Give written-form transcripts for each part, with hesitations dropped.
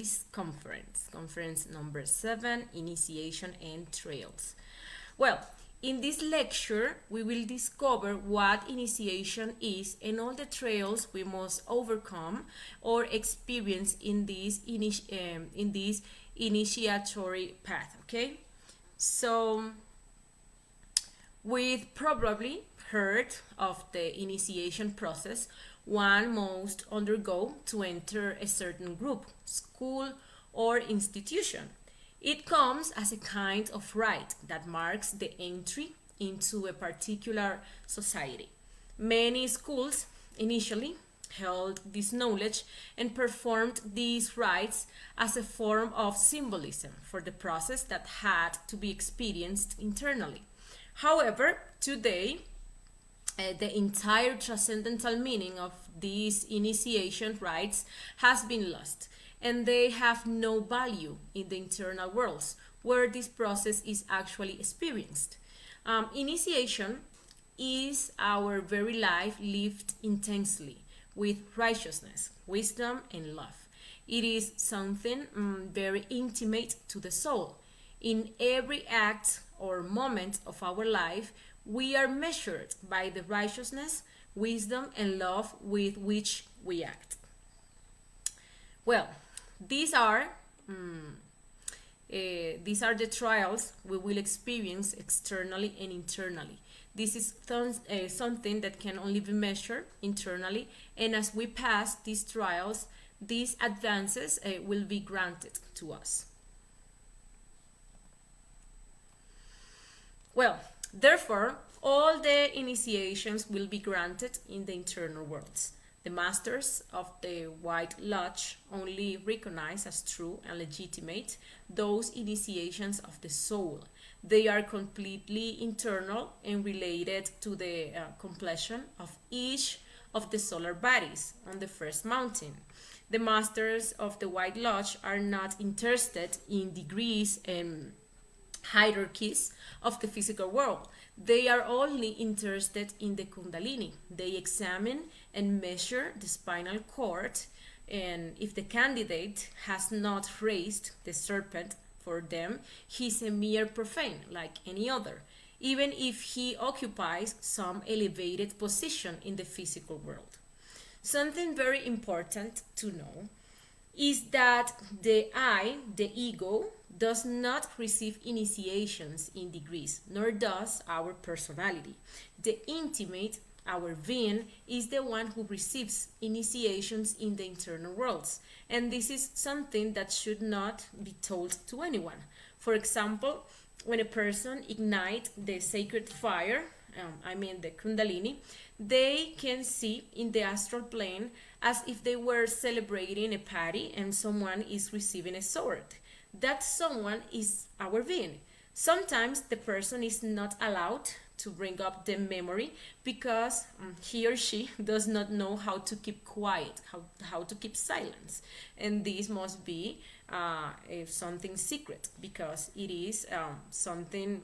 today's conference number 7, Initiation and Trails. Well, in this lecture, we will discover what initiation is and all the trails we must overcome or experience in this initiatory path, okay? So, we've probably heard of the initiation process one must undergo to enter a certain group, school, or institution. It comes as a kind of rite that marks the entry into a particular society. Many schools initially held this knowledge and performed these rites as a form of symbolism for the process that had to be experienced internally. However, today, the entire transcendental meaning of these initiation rites has been lost, and they have no value in the internal worlds where this process is actually experienced. Initiation is our very life lived intensely with righteousness, wisdom, and love. It is something very intimate to the soul. In every act or moment of our life, we are measured by the righteousness, wisdom, and love with which we act. Well, these are the trials we will experience externally and internally. This is something that can only be measured internally, and as we pass these trials, these advances will be granted to us. Well, therefore, all the initiations will be granted in the internal worlds. The masters of the White Lodge only recognize as true and legitimate those initiations of the soul. They are completely internal and related to the completion of each of the solar bodies on the first mountain. The masters of the White Lodge are not interested in degrees and hierarchies of the physical world. They are only interested in the Kundalini. They examine and measure the spinal cord, and if the candidate has not raised the serpent for them, he is a mere profane like any other, even if he occupies some elevated position in the physical world. Something very important to know is that the I, the ego, does not receive initiations in degrees, nor does our personality. The intimate, our being, is the one who receives initiations in the internal worlds, and this is something that should not be told to anyone. For example, when a person ignites the sacred fire, the Kundalini, they can see in the astral plane as if they were celebrating a party and someone is receiving a sword. That someone is our being. Sometimes the person is not allowed to bring up the memory because he or she does not know how to keep quiet, how to keep silence. And this must be something secret because it is something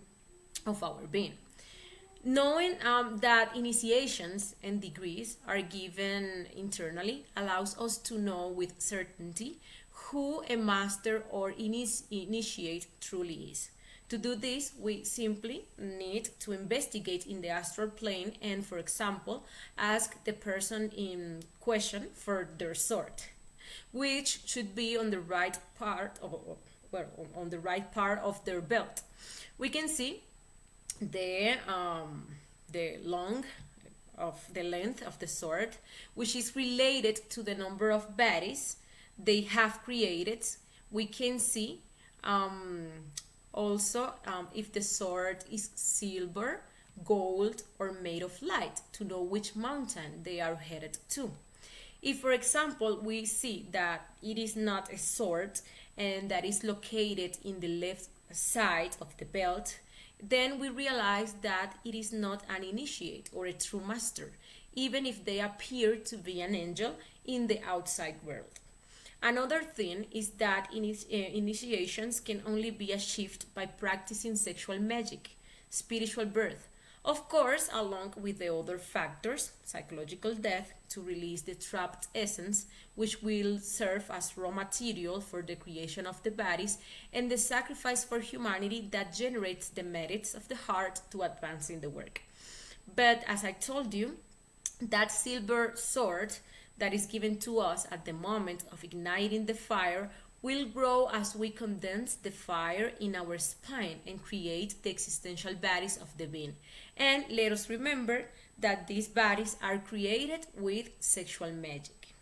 of our being. Knowing that initiations and degrees are given internally allows us to know with certainty who a master or initiate truly is. To do this, we simply need to investigate in the astral plane and, for example, ask the person in question for their sword, which should be on the right part on the right part of their belt. We can see the length of the sword, which is related to the number of bodies they have created. We can see also if the sword is silver, gold, or made of light to know which mountain they are headed to. If, for example, we see that it is not a sword and that is located in the left side of the belt, then we realize that it is not an initiate or a true master, even if they appear to be an angel in the outside world. Another thing is that initiations can only be achieved by practicing sexual magic, spiritual birth, Of course, along with the other factors, psychological death to release the trapped essence, which will serve as raw material for the creation of the bodies, and the sacrifice for humanity that generates the merits of the heart to advance in the work. But as I told you, that silver sword that is given to us at the moment of igniting the fire will grow as we condense the fire in our spine and create the existential bodies of the being. And let us remember that these bodies are created with sexual magic.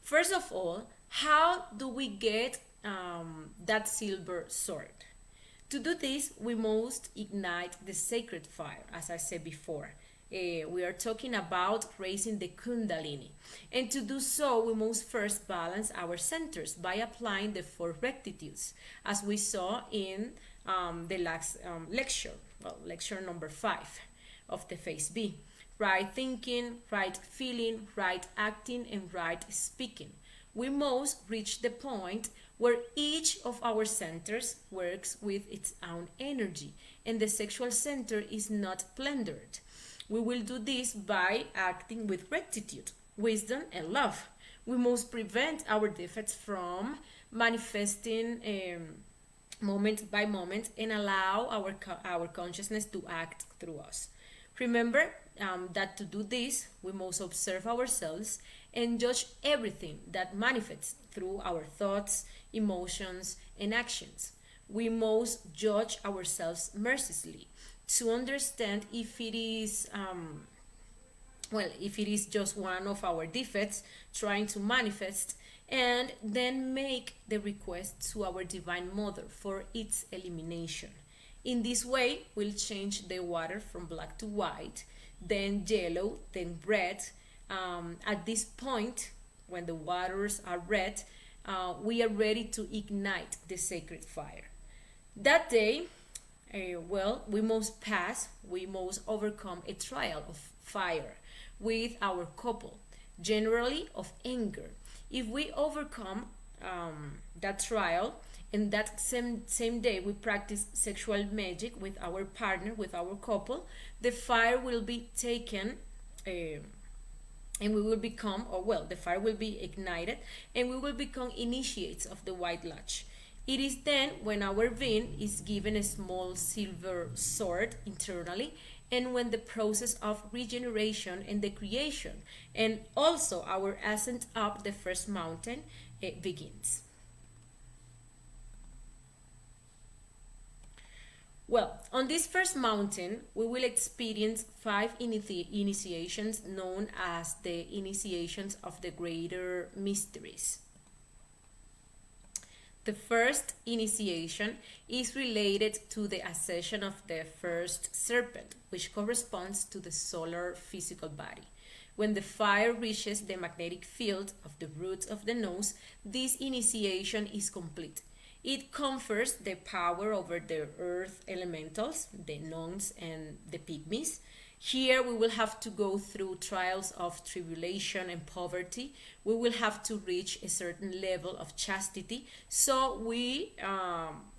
First of all, how do we get that silver sword? To do this, we must ignite the sacred fire, as I said before. We are talking about raising the kundalini. And to do so, we must first balance our centers by applying the four rectitudes, as we saw in the last lecture, lecture number 5 of the phase B. Right thinking, right feeling, right acting, and right speaking. We must reach the point where each of our centers works with its own energy and the sexual center is not plundered. We will do this by acting with rectitude, wisdom, and love. We must prevent our defects from manifesting moment by moment and allow our consciousness to act through us. Remember that to do this, we must observe ourselves and judge everything that manifests through our thoughts, emotions, and actions. We must judge ourselves mercilessly to understand if it is if it is just one of our defects trying to manifest, and then make the request to our Divine Mother for its elimination. In this way, we'll change the water from black to white, then yellow, then red. At this point, when the waters are red, we are ready to ignite the sacred fire. That day, we must overcome a trial of fire with our couple, generally of anger. If we overcome that trial, and that same day we practice sexual magic with our partner, with our couple, the fire will be taken and we will become, the fire will be ignited and we will become initiates of the White Lodge. It is then when our being is given a small silver sword internally, and when the process of regeneration and the creation and also our ascent up the first mountain begins. Well, on this first mountain, we will experience 5 initiations known as the initiations of the greater mysteries. The first initiation is related to the accession of the first serpent, which corresponds to the solar physical body. When the fire reaches the magnetic field of the roots of the nose, this initiation is complete. It confers the power over the earth elementals, the nuns and the pygmies. Here we will have to go through trials of tribulation and poverty. We will have to reach a certain level of chastity. So we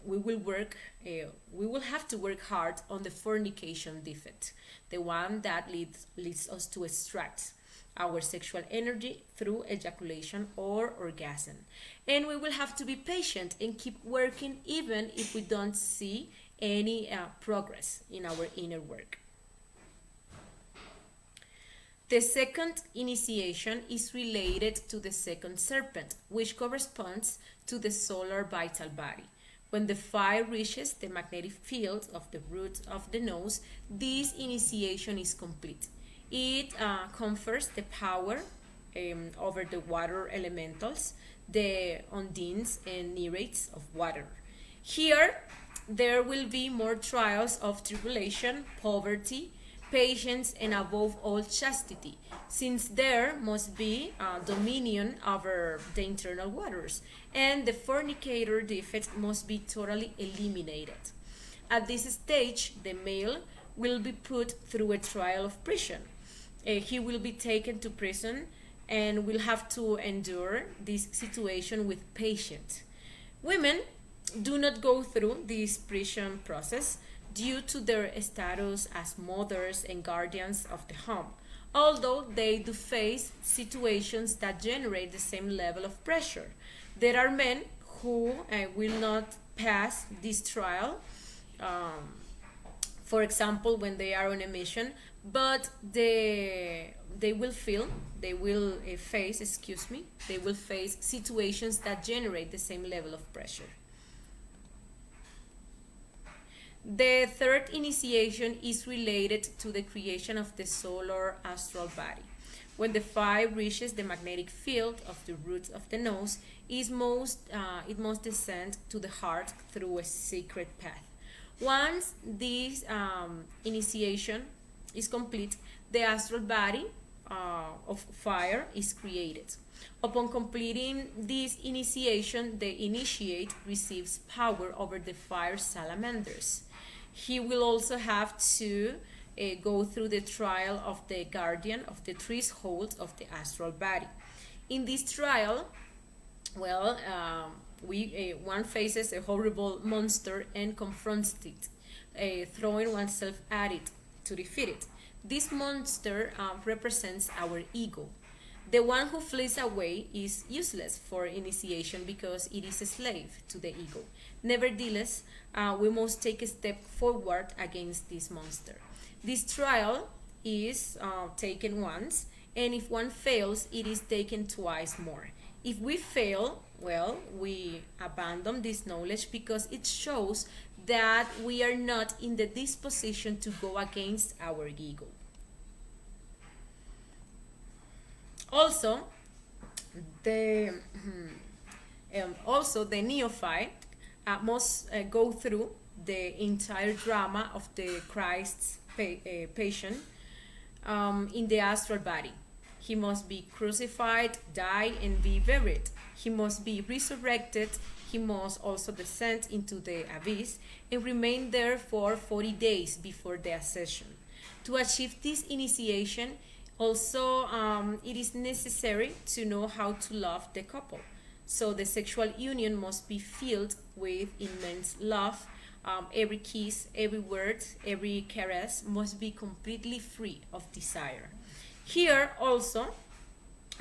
will have to work hard on the fornication defect, the one that leads us to extract our sexual energy through ejaculation or orgasm. And we will have to be patient and keep working even if we don't see any progress in our inner work. The second initiation is related to the second serpent, which corresponds to the solar vital body. When the fire reaches the magnetic field of the root of the nose, this initiation is complete. It confers the power over the water elementals, the undines and nereids of water. Here, there will be more trials of tribulation, poverty, patience, and above all chastity, since there must be dominion over the internal waters, and the fornicator defect must be totally eliminated. At this stage, the male will be put through a trial of prison. He will be taken to prison and will have to endure this situation with patience. Women do not go through this prison process due to their status as mothers and guardians of the home, although they do face situations that generate the same level of pressure. There are men who will not pass this trial, for example, when they are on a mission, but they will face situations that generate the same level of pressure. The third initiation is related to the creation of the solar astral body. When the fire reaches the magnetic field of the roots of the nose, it must descend to the heart through a secret path. Once this initiation is complete, the astral body of fire is created. Upon completing this initiation, the initiate receives power over the fire salamanders. He will also have to go through the trial of the guardian of the threshold of the astral body. In this trial, one faces a horrible monster and confronts it, throwing oneself at it to defeat it. This monster represents our ego. The one who flees away is useless for initiation because it is a slave to the ego. Nevertheless, we must take a step forward against this monster. This trial is taken once, and if one fails, it is taken twice more. If we fail, we abandon this knowledge because it shows that we are not in the disposition to go against our ego. Also, the neophyte must go through the entire drama of the Christ's passion in the astral body. He must be crucified, die, and be buried. He must be resurrected. He must also descend into the abyss and remain there for 40 days before the ascension. To achieve this initiation, also, it is necessary to know how to love the couple. So the sexual union must be filled with immense love. Every kiss, every word, every caress must be completely free of desire. Here also,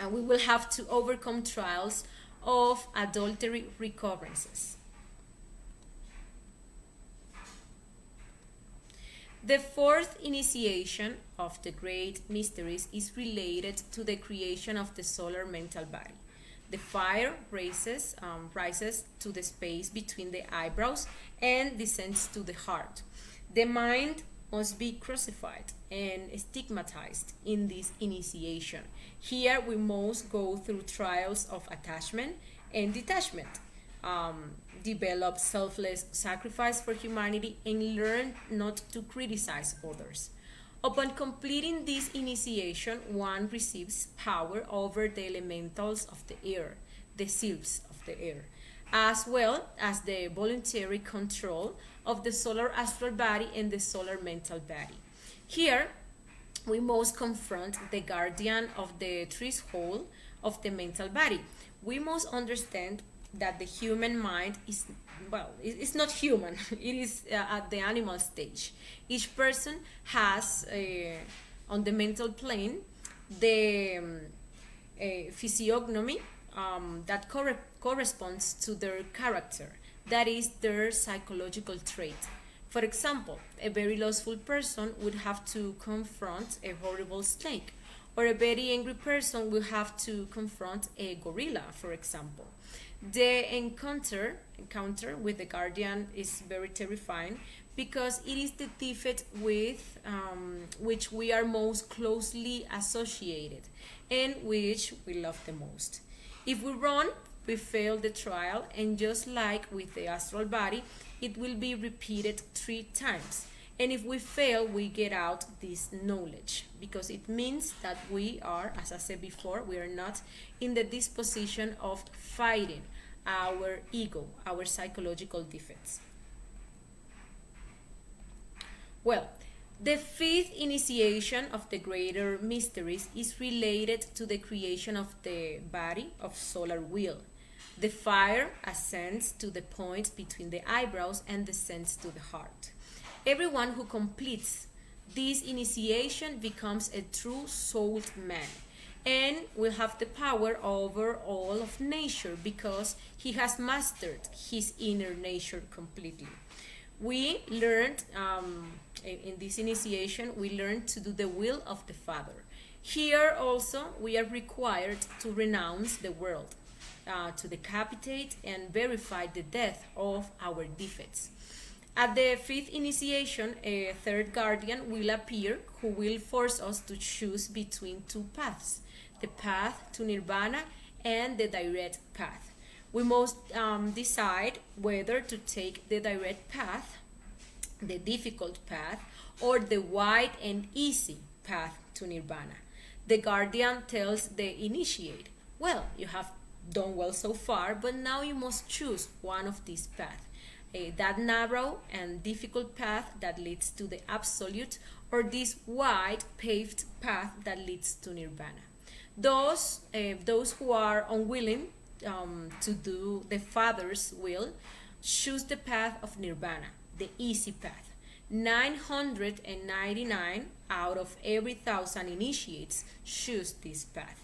we will have to overcome trials of adultery recurrences. The fourth initiation of the great mysteries is related to the creation of the solar mental body. The fire rises to the space between the eyebrows and descends to the heart. The mind must be crucified and stigmatized in this initiation. Here we must go through trials of attachment and detachment, develop selfless sacrifice for humanity, and learn not to criticize others. Upon completing this initiation, one receives power over the elementals of the air, the sylphs of the air, as well as the voluntary control of the solar astral body and the solar mental body. Here, we must confront the guardian of the threshold of the mental body. We must understand that the human mind it's not human. It is at the animal stage. Each person has, on the mental plane, the physiognomy that corresponds to their character. That is their psychological trait. For example, a very lustful person would have to confront a horrible snake, or a very angry person will have to confront a gorilla, for example. The encounter with the guardian is very terrifying because it is the defect with which we are most closely associated and which we love the most. If we run, we fail the trial, and just like with the astral body, it will be repeated 3 times. And if we fail, we get out this knowledge because it means that we are, as I said before, we are not in the disposition of fighting our ego, our psychological defects. Well, the fifth initiation of the greater mysteries is related to the creation of the body of solar will. The fire ascends to the point between the eyebrows and descends to the heart. Everyone who completes this initiation becomes a true souled man and will have the power over all of nature because he has mastered his inner nature completely. We learned in this initiation, we learned to do the will of the Father. Here also, we are required to renounce the world, to decapitate and verify the death of our defects. At the fifth initiation, a third guardian will appear who will force us to choose between two paths, the path to nirvana and the direct path. We must decide whether to take the direct path, the difficult path, or the wide and easy path to nirvana. The guardian tells the initiate, well, you have done well so far, but now you must choose one of these paths. That narrow and difficult path that leads to the absolute, or this wide paved path that leads to nirvana. Those who are unwilling to do the Father's will choose the path of nirvana, the easy path. 999 out of every 1,000 initiates choose this path.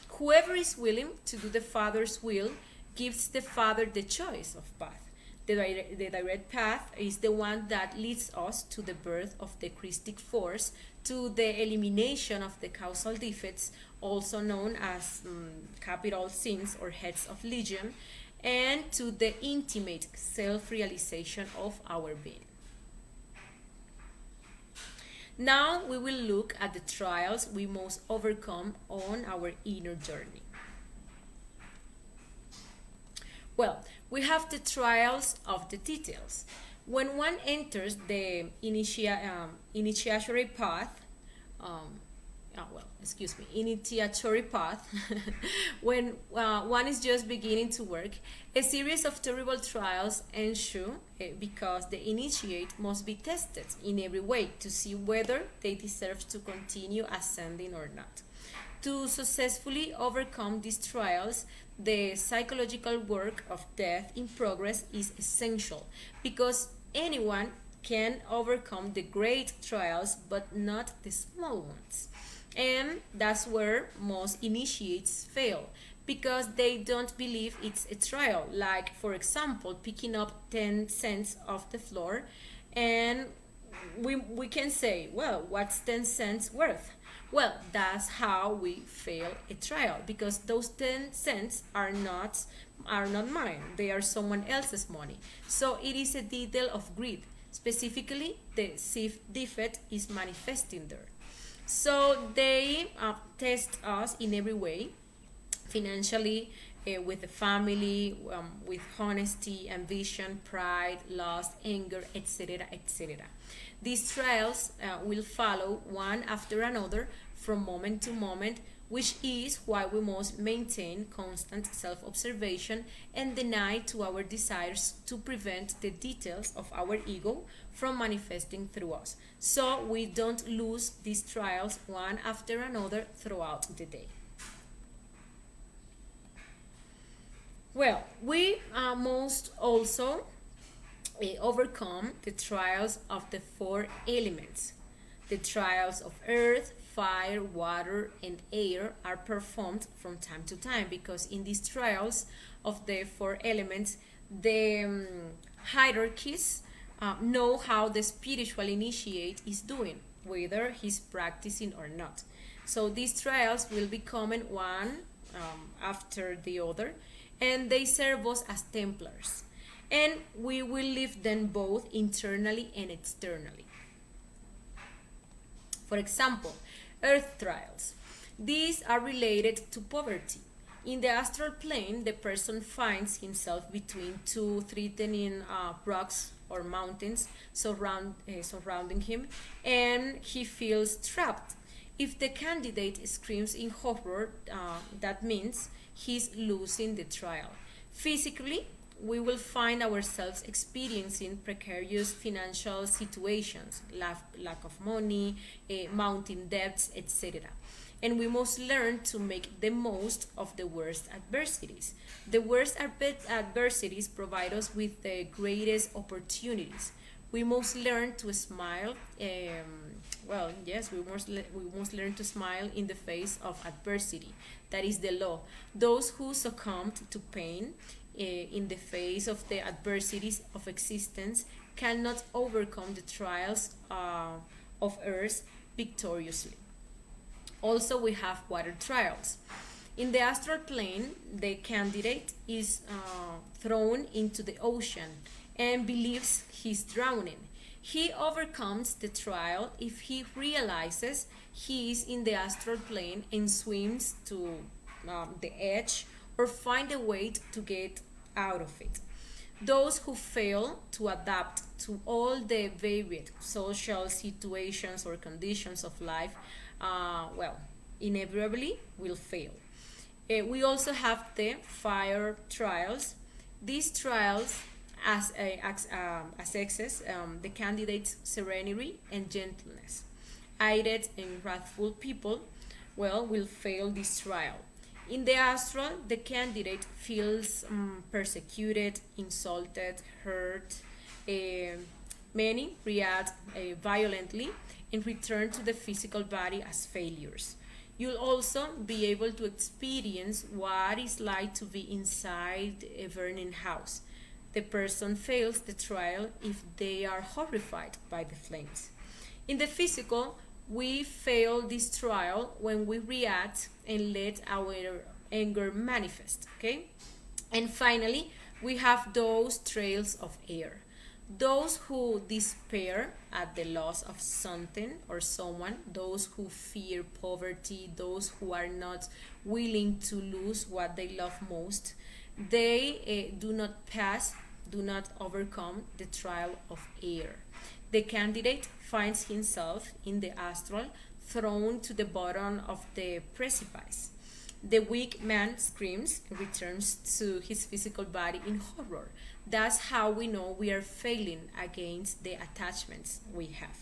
Whoever is willing to do the Father's will gives the Father the choice of path. The direct path is the one that leads us to the birth of the Christic force, to the elimination of the causal defects, also known as capital sins or heads of legion, and to the intimate self-realization of our being. Now we will look at the trials we must overcome on our inner journey. Well, we have the trials of the details. When one enters the initiatory path, initiatory path, when one is just beginning to work, a series of terrible trials ensue because the initiate must be tested in every way to see whether they deserve to continue ascending or not. To successfully overcome these trials, the psychological work of death in progress is essential because anyone can overcome the great trials but not the small ones. And that's where most initiates fail because they don't believe it's a trial. Like, for example, picking up 10 cents off the floor, and we can say, well, what's 10 cents worth? Well, that's how we fail a trial because those 10 cents are not mine. They are someone else's money. So it is a detail of greed. Specifically, the defect is manifesting there. So they test us in every way, financially, with the family, with honesty, ambition, pride, lust, anger, etc., etc. These trials will follow one after another from moment to moment, which is why we must maintain constant self-observation and deny to our desires to prevent the details of our ego from manifesting through us, so we don't lose these trials one after another throughout the day. Well, we must also overcome the trials of the four elements. The trials of earth, fire, water, and air are performed from time to time because in these trials of the four elements, the hierarchies know how the spiritual initiate is doing, whether he's practicing or not. So these trials will be coming one after the other, and they serve us as Templars. And we will live them both internally and externally. For example, earth trials. These are related to poverty. In the astral plane, the person finds himself between two threatening rocks or mountains surrounding him, and he feels trapped. If the candidate screams in horror, that means he's losing the trial. Physically, we will find ourselves experiencing precarious financial situations, lack of money, mounting debts, etc. And we must learn to make the most of the worst adversities. The worst adversities provide us with the greatest opportunities. We must learn to smile. Well, yes, we must learn to smile in the face of adversity. That is the law. Those who succumbed to pain in the face of the adversities of existence cannot overcome the trials of earth victoriously. Also, we have water trials. In the astral plane, the candidate is thrown into the ocean and believes he's drowning. He overcomes the trial if he realizes he is in the astral plane and swims to the edge or find a way to get out of it. Those who fail to adapt to all the varied social situations or conditions of life, well, inevitably will fail. We also have the fire trials. These trials assesses the candidate's serenity and gentleness. Irate and wrathful people, well, will fail this trial. In the astral, the candidate feels persecuted, insulted, hurt. Many react violently and return to the physical body as failures. You'll also be able to experience what it's like to be inside a burning house. The person fails the trial if they are horrified by the flames. In the physical, we fail this trial when we react and let our anger manifest, okay? And finally, we have those trails of air. Those who despair at the loss of something or someone, those who fear poverty, those who are not willing to lose what they love most, they do not overcome the trial of air. The candidate finds himself in the astral, thrown to the bottom of the precipice. The weak man screams and returns to his physical body in horror. That's how we know we are failing against the attachments we have.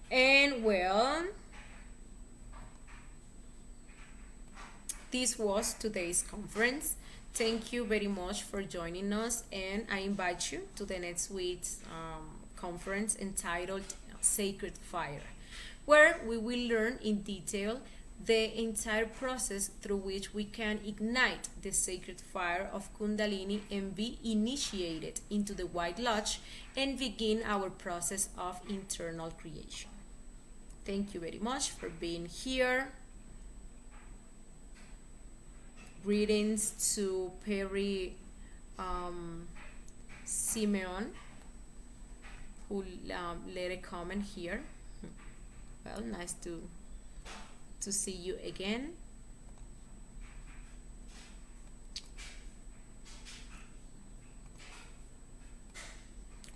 And well, this was today's conference. Thank you very much for joining us, and I invite you to the next week's conference entitled Sacred Fire, where we will learn in detail the entire process through which we can ignite the sacred fire of Kundalini and be initiated into the White Lodge and begin our process of internal creation. Thank you very much for being here. Greetings to Perry Simeon, who let a comment here. Well, nice to see you again.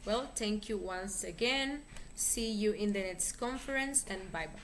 Well, thank you once again. See you in the next conference, and bye-bye.